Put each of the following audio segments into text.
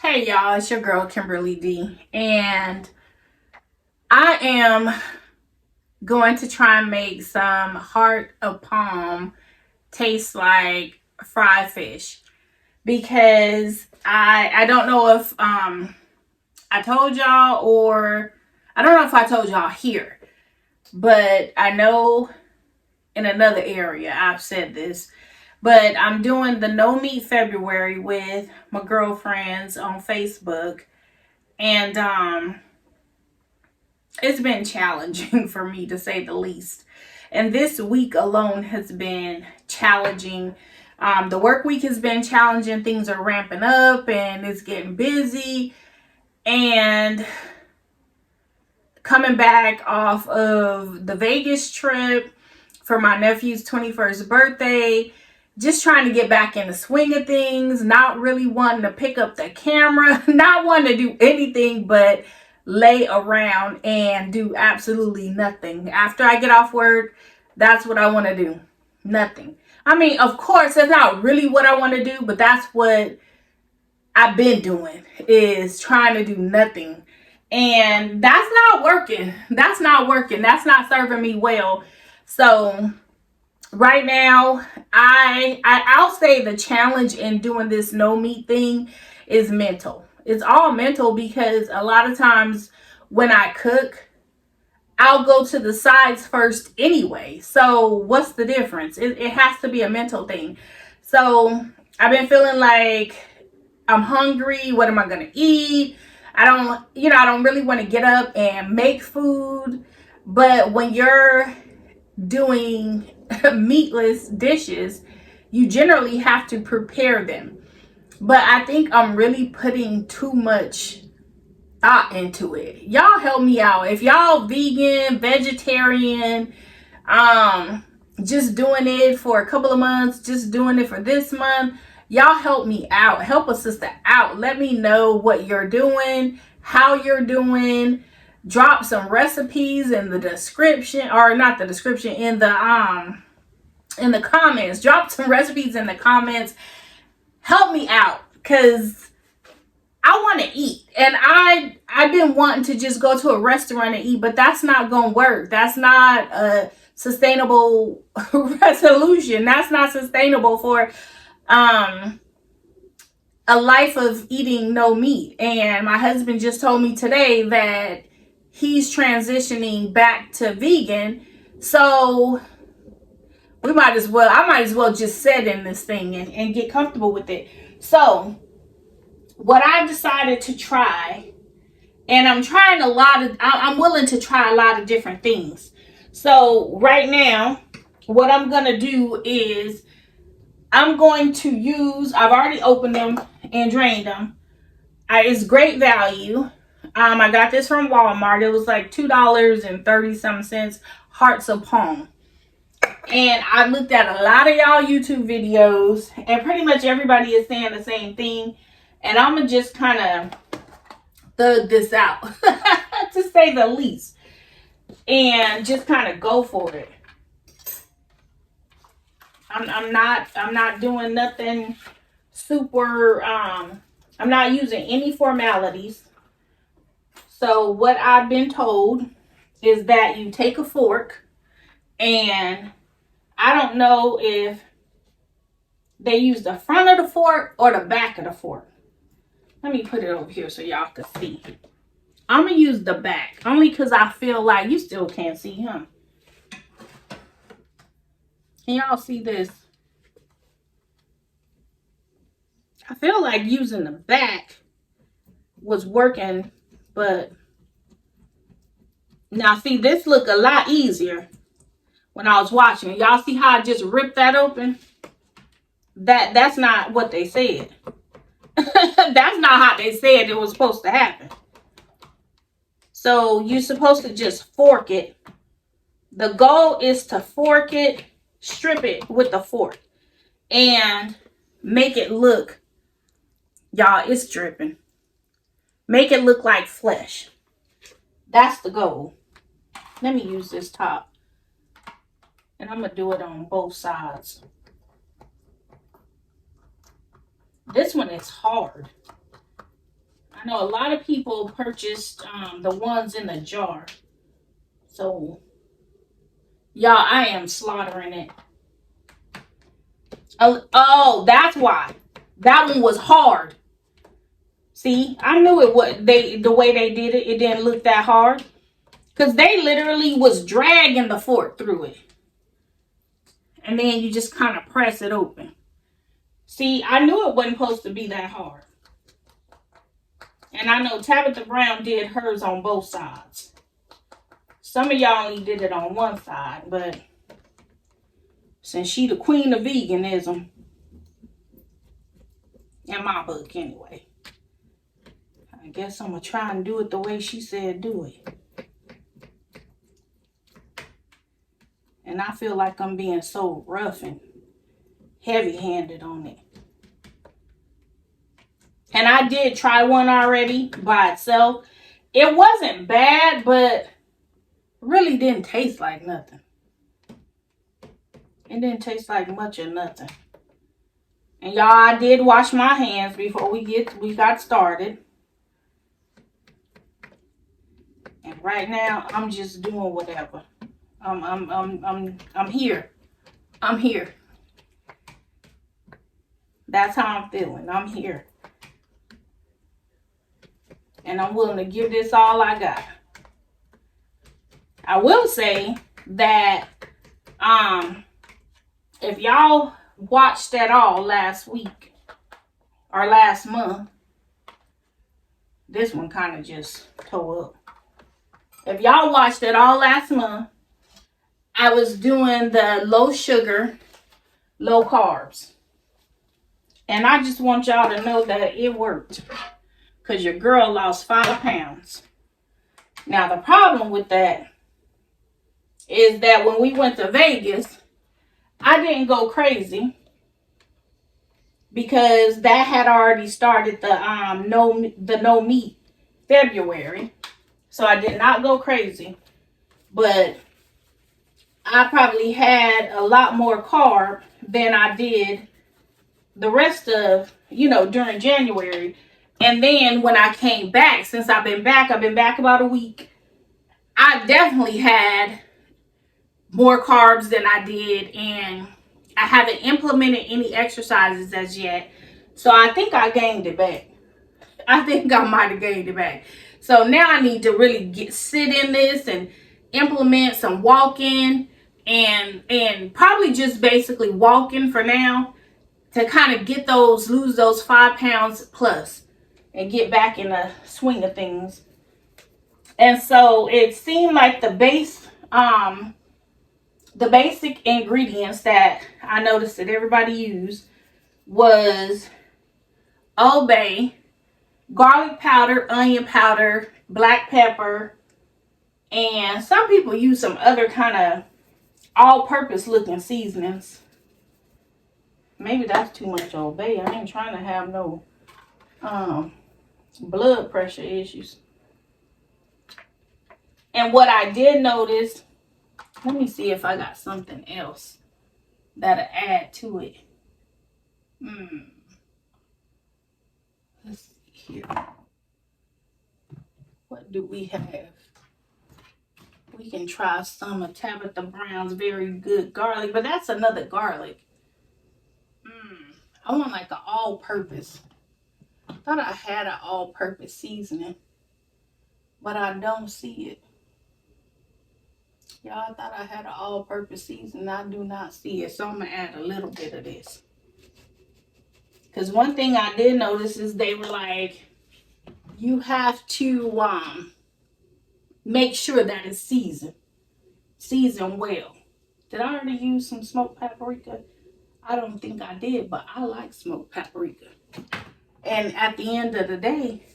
Hey y'all, it's your girl Kimberly D, and I am going to try and make some heart of palm taste like fried fish because I don't know if I told y'all, or I don't know if I told y'all here, but I know in another area I've said this, but I'm doing the No Meat February with my girlfriends on Facebook, and it's been challenging for me, to say the least. And this week alone has been challenging. The work week has been challenging. Things are ramping up and it's getting busy. And coming back off of the Vegas trip for my nephew's 21st birthday, just trying to get back in the swing of things, not really wanting to pick up the camera, not wanting to do anything but lay around and do absolutely nothing. After I get off work, that's what I want to do. Nothing. I mean, of course, that's not really what I want to do, but that's what I've been doing, is trying to do nothing. And that's not working. That's not working. That's not serving me well. So right now, I'll say the challenge in doing this no meat thing is mental. It's all mental, because a lot of times when I cook, I'll go to the sides first anyway. So what's the difference? It has to be a mental thing. So I've been feeling like I'm hungry. What am I gonna eat? I don't really want to get up and make food. But when you're doing meatless dishes, you generally have to prepare them. But I think I'm really putting too much thought into it. Y'all help me out. If y'all vegan, vegetarian, just doing it for a couple of months, just doing it for this month, y'all help me out. Help a sister out. Let me know what you're doing, how you're doing. Drop some recipes in the description, or not the description, in the comments. Drop some recipes in the comments. Help me out, because I want to eat, and I've been wanting to just go to a restaurant and eat, but that's not gonna work. That's not a sustainable resolution. That's not sustainable for a life of eating no meat. And my husband just told me today that he's transitioning back to vegan, so I might as well just sit in this thing and get comfortable with it. So what I've decided to try, and I'm willing to try a lot of different things. So right now, what I'm going to do is I've already opened them and drained them. It's great value. I got this from Walmart. It was like $2.30 hearts of palm. And I looked at a lot of y'all YouTube videos, and pretty much everybody is saying the same thing. And I'm going to just kind of thug this out, to say the least, and just kind of go for it. I'm not doing nothing super, I'm not using any formalities. So what I've been told is that you take a fork, and I don't know if they use the front of the fork or the back of the fork. Let me put it over here so y'all can see. I'm going to use the back, only because I feel like you still can't see him. Can y'all see this? I feel like using the back was working, but now see, this looked a lot easier when I was watching. Y'all see how I just ripped that open? That's not what they said. That's not how they said it was supposed to happen. So you're supposed to just fork it. The goal is to fork it, strip it with the fork, and make it look, y'all, it's dripping. Make it look like flesh. That's the goal. Let me use this top. And I'm going to do it on both sides. This one is hard. I know a lot of people purchased the ones in the jar. So, y'all, I am slaughtering it. Oh, that's why. That one was hard. See, I knew it was the way they did it, it didn't look that hard. Because they literally was dragging the fork through it. And then you just kind of press it open. See, I knew it wasn't supposed to be that hard. And I know Tabitha Brown did hers on both sides. Some of y'all only did it on one side, but since she the queen of veganism, in my book anyway, I guess I'm going to try and do it the way she said do it. And I feel like I'm being so rough and heavy-handed on it. And I did try one already by itself. It wasn't bad, but really didn't taste like nothing. It didn't taste like much of nothing. And y'all, I did wash my hands before we got started. And right now, I'm just doing whatever. I'm here. I'm here. That's how I'm feeling. I'm here. And I'm willing to give this all I got. I will say that if y'all watched at all last week or last month, this one kind of just tore up. If y'all watched it all last month, I was doing the low sugar, low carbs. And I just want y'all to know that it worked. Because your girl lost 5 pounds. Now, the problem with that is that when we went to Vegas, I didn't go crazy. Because that had already started the no meat February. So I did not go crazy. But I probably had a lot more carb than I did the rest of, during January. And then when I came back, since I've been back about a week, I definitely had more carbs than I did. And I haven't implemented any exercises as yet. So I think I gained it back. I think I might have gained it back. So now I need to really sit in this and implement some walking and probably just basically walking for now to kind of lose those 5 pounds plus and get back in the swing of things. And so it seemed like the basic ingredients that I noticed that everybody used was Old Bay, garlic powder, onion powder, black pepper, and some people use some other kind of all-purpose looking seasonings. Maybe that's too much Old Bay. I ain't trying to have no blood pressure issues. And what I did notice, let me see if I got something else that'll add to it. Let's see here. What do we have? We can try some of Tabitha Brown's very good garlic, but that's another garlic. I want like an all-purpose. I thought I had an all-purpose seasoning, but I don't see it. Y'all, I thought I had an all-purpose seasoning. I do not see it, so I'm going to add a little bit of this. Because one thing I did notice is they were like, you have to make sure that it's seasoned. Seasoned well. Did I already use some smoked paprika? I don't think I did, but I like smoked paprika. And at the end of the day,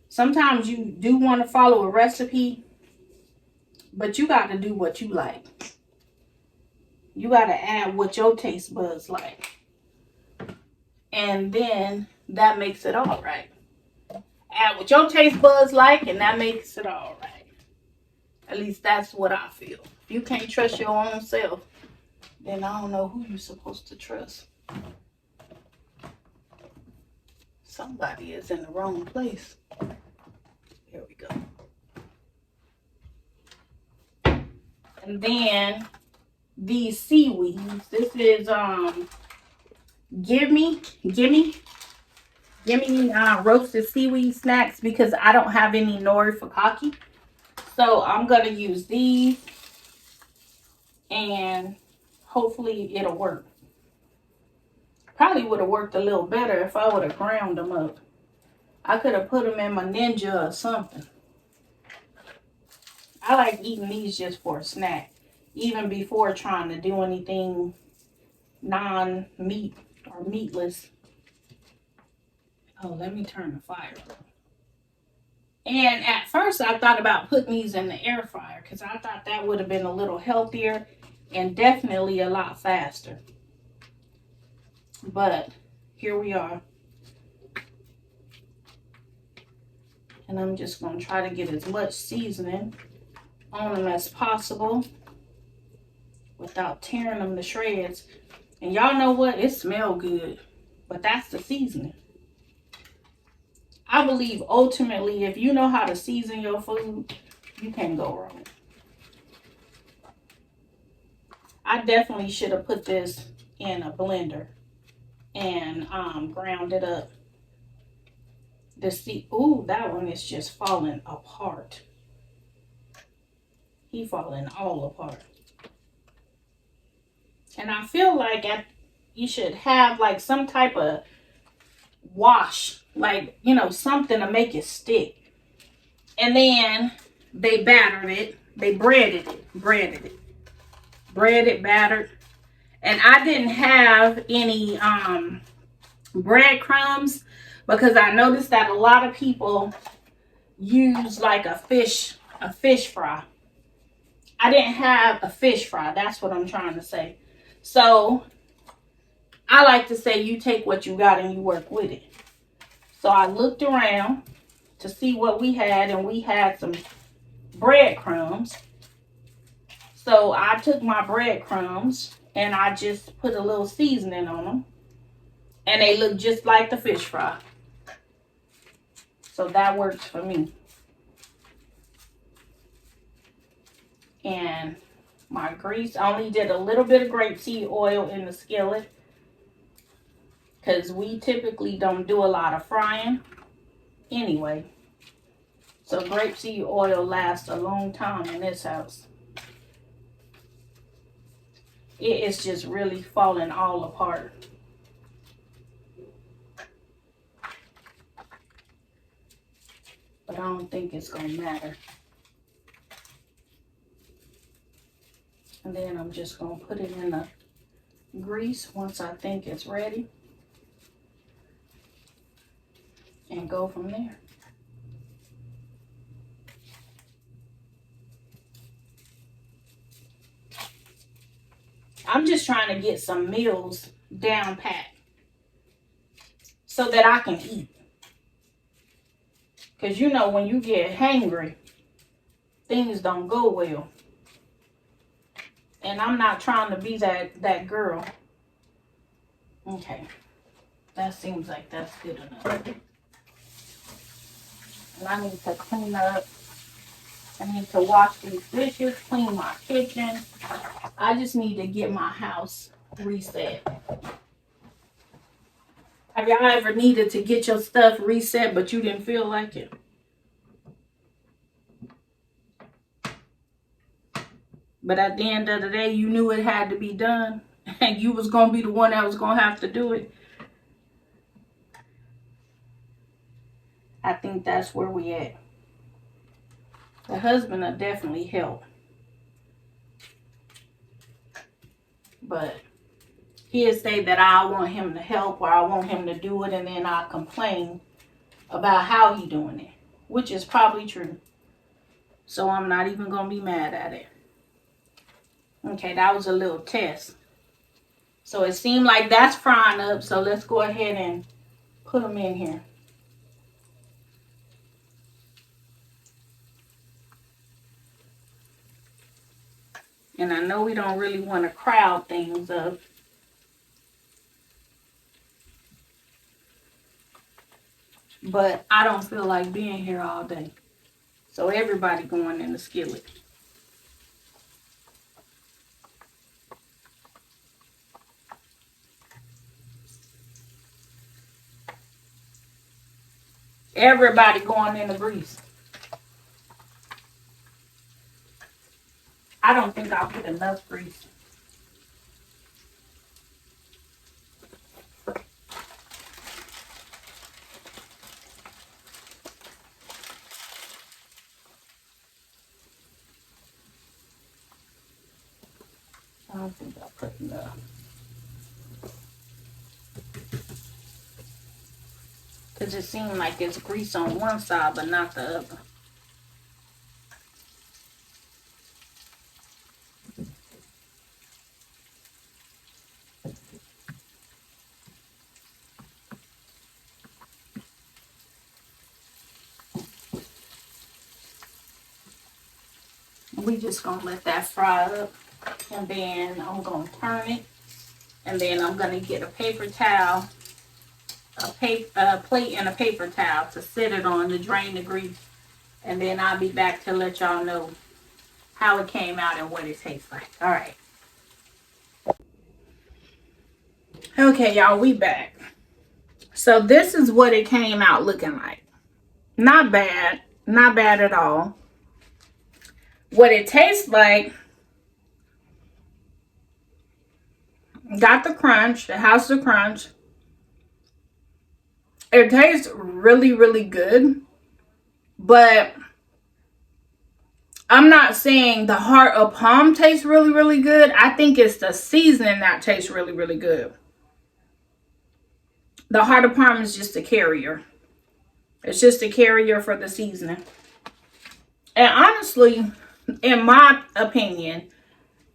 sometimes you do want to follow a recipe, but you got to do what you like. You got to add what your taste buds like. And then that makes it all right. Add what your taste buds like, and that makes it all right. At least that's what I feel. If you can't trust your own self, then I don't know who you're supposed to trust. Somebody is in the wrong place. Here we go. And then these seaweeds. This is gimme roasted seaweed snacks because I don't have any nori fukaki. So I'm gonna use these and hopefully it'll work. Probably would have worked a little better if I would have ground them up. I could have put them in my Ninja or something. I like eating these just for a snack, even before trying to do anything non-meat or meatless. Oh, let me turn the fire on. And at first I thought about putting these in the air fryer because I thought that would have been a little healthier and definitely a lot faster. But here we are. And I'm just going to try to get as much seasoning on them as possible without tearing them to shreds. And y'all know what? It smells good. But that's the seasoning. I believe ultimately, if you know how to season your food, you can't go wrong. I definitely should have put this in a blender and ground it up. Ooh, that one is just falling apart. He falling all apart. And I feel like you should have like some type of wash, like, you know, something to make it stick. And then they battered it. They breaded it, battered. And I didn't have any breadcrumbs because I noticed that a lot of people use like a fish fry. I didn't have a fish fry. That's what I'm trying to say. So I like to say you take what you got and you work with it. So I looked around to see what we had, and we had some breadcrumbs. So I took my breadcrumbs and I just put a little seasoning on them. And they look just like the fish fry. So that works for me. And my grease, I only did a little bit of grapeseed oil in the skillet because we typically don't do a lot of frying anyway. So grapeseed oil lasts a long time in this house. It is just really falling all apart. But I don't think it's going to matter. And then I'm just going to put it in the grease once I think it's ready. And go from there. I'm just trying to get some meals down pat so that I can eat. Because you know when you get hangry, things don't go well. And I'm not trying to be that girl. Okay. That seems like that's good enough. And I need to clean up. I need to wash these dishes, clean my kitchen. I just need to get my house reset. Have y'all ever needed to get your stuff reset but you didn't feel like it? But at the end of the day, you knew it had to be done. And you was going to be the one that was going to have to do it. I think that's where we at. The husband will definitely help. But he'll say that I want him to help or I want him to do it, and then I'll complain about how he doing it, which is probably true. So I'm not even going to be mad at it. Okay, that was a little test. So it seemed like that's frying up, so let's go ahead and put them in here. And I know we don't really want to crowd things up. but I don't feel like being here all day. So everybody going in the skillet. Everybody going in the grease. I don't think I'll put enough grease. I don't think I'll put enough. Because it seems like it's grease on one side, but not the other. We just gonna let that fry up, and then I'm gonna turn it, and then I'm gonna get a paper towel, a plate and a paper towel to sit it on to drain the grease, and then I'll be back to let y'all know how it came out and what it tastes like. All right. Okay, y'all, we back. So this is what it came out looking like. Not bad, not bad at all. What it tastes like, got the crunch, the House of Crunch. It tastes really, really good, but I'm not saying the heart of palm tastes really, really good. I think it's the seasoning that tastes really, really good. The heart of palm is just a carrier. It's just a carrier for the seasoning. And honestly, in my opinion,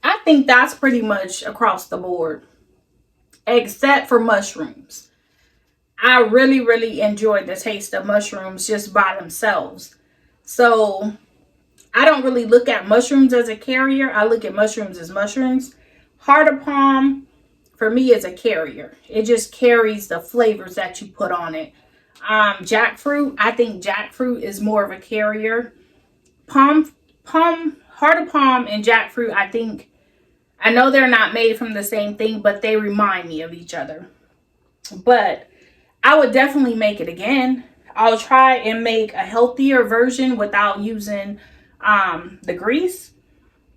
I think that's pretty much across the board, except for mushrooms. I really, really enjoyed the taste of mushrooms just by themselves. So I don't really look at mushrooms as a carrier. I look at mushrooms as mushrooms. Heart of palm, for me, is a carrier. It just carries the flavors that you put on it. Jackfruit, I think jackfruit is more of a carrier. Heart of palm and jackfruit, I know they're not made from the same thing, but they remind me of each other. But I would definitely make it again. I'll try and make a healthier version without using the grease.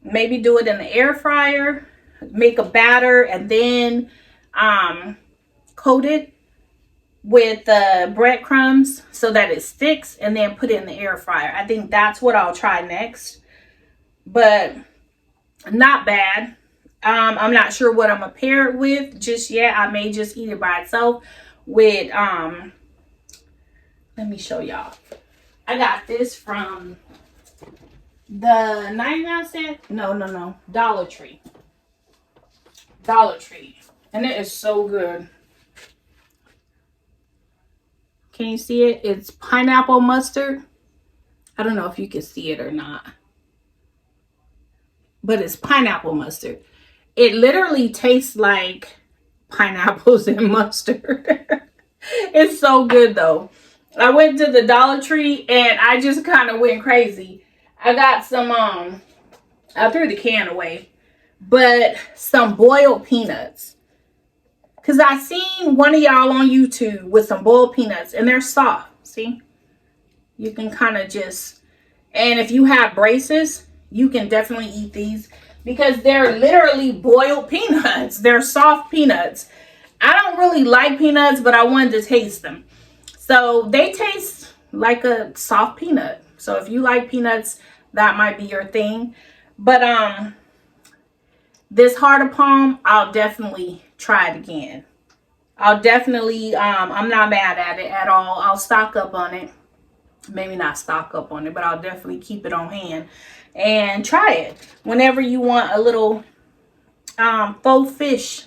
Maybe do it in the air fryer, make a batter, and then coat it with breadcrumbs so that it sticks, and then put it in the air fryer. I think that's what I'll try next. But not bad. I'm not sure what I'm gonna pair it with just yet. I may just eat it by itself with let me show y'all. I got this from the 99-cent, no, Dollar Tree. And it is so good. Can you see it? It's pineapple mustard. I don't know if you can see it or not, but it's pineapple mustard. It literally tastes like pineapples and mustard. It's so good though. I went to the Dollar Tree and I just kind of went crazy. I got some, I threw the can away, but some boiled peanuts. Because I seen one of y'all on YouTube with some boiled peanuts and they're soft. See? You can kind of just, and if you have braces, you can definitely eat these because they're literally boiled peanuts. They're soft peanuts. I don't really like peanuts, but I wanted to taste them. So they taste like a soft peanut. So if you like peanuts, that might be your thing. But this heart of palm, I'll definitely try it again. I'll definitely, I'm not mad at it at all. I'll stock up on it. Maybe not stock up on it, but I'll definitely keep it on hand and try it. Whenever you want a little faux fish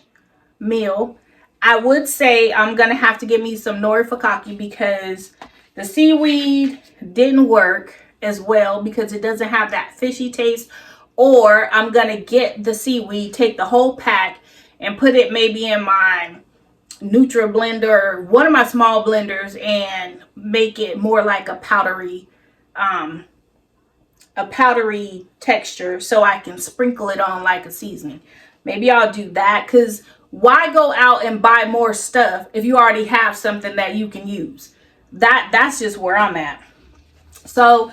meal, I would say I'm going to have to get me some nori fukake because the seaweed didn't work as well because it doesn't have that fishy taste. Or I'm going to get the seaweed, take the whole pack and put it maybe in my Nutra blender, one of my small blenders, and make it more like a powdery texture so I can sprinkle it on like a seasoning. Maybe I'll do that, because why go out and buy more stuff if you already have something that you can use? That's just where I'm at. So,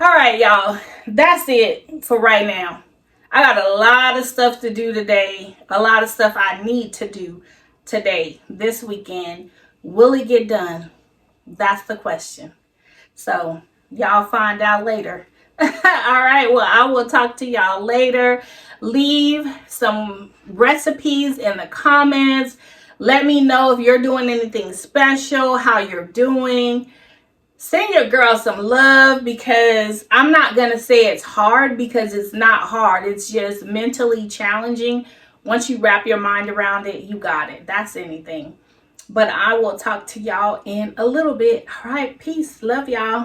all right, y'all, that's it for right now. I got a lot of stuff to do today, a lot of stuff I need to do today, this weekend. Will it get done? That's the question. So, y'all find out later. All right, well, I will talk to y'all later. Leave some recipes in the comments. Let me know if you're doing anything special, how you're doing. Send your girl some love, because I'm not going to say it's hard, because it's not hard. It's just mentally challenging. Once you wrap your mind around it, you got it. That's anything. But I will talk to y'all in a little bit. All right, peace. Love y'all.